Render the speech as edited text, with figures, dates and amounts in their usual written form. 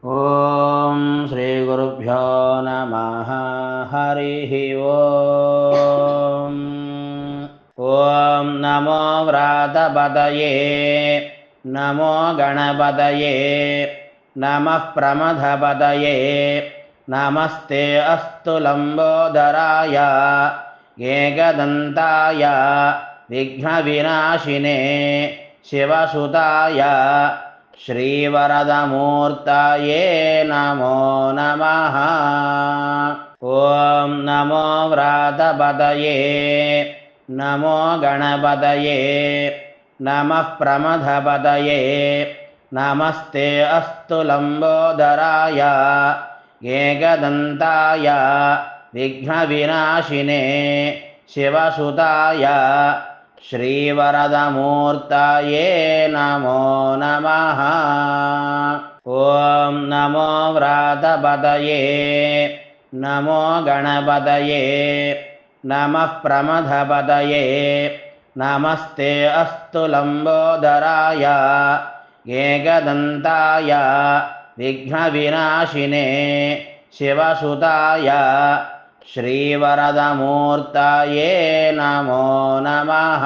ಓಂ ಶ್ರೀ ಗುರುಭ್ಯೋ ನಮಃ. ಹರಿ ಓಂ. ಓಂ ನಮೋ ವ್ರಾತಪತಯೇ ನಮೋ ಗಣಪತಯೇ ನಮಃ ಪ್ರಮಥಪತಯೇ ನಮಸ್ತೆ ಅಸ್ತು ಲಂಬೋದರಾಯ ಏಕದಂತಾಯ ವಿಘ್ನವಿನಾಶಿನೇ ಶಿವಸುತಾಯ ಶ್ರೀವರದಮೂರ್ತಯೇ ನಮೋ ನಮಃ. ಓಂ ನಮೋ ವ್ರಾತಪತಯೇ ನಮೋ ಗಣಪತಯೇ ನಮಃ ಪ್ರಮಥಪತಯೇ ನಮಸ್ತೆ ಅಸ್ತು ಲಂಬೋದರಾಯ ಏಕದಂತಾಯ ವಿಘ್ನವಿನಾಶಿನೇ ಶಿವಸುತಾಯ ಶ್ರೀವರದಮೂರ್ತಯೇ ನಮೋ ನಮಃ. ಓಂ ನಮೋ ವ್ರಾತಪತಯೇ ನಮೋ ಗಣಪತಯೇ ನಮಃ ಪ್ರಮಥಪತಯೇ ನಮಸ್ತೆ ಅಸ್ತು ಲಂಬೋದರಾಯ ಏಕದಂತಾಯ ವಿಘ್ನವಿನಾಶಿನೇ ಶಿವಸುತಾಯ ಶ್ರೀವರದಮೂರ್ತಯೇ ನಮೋ ನಮಃ.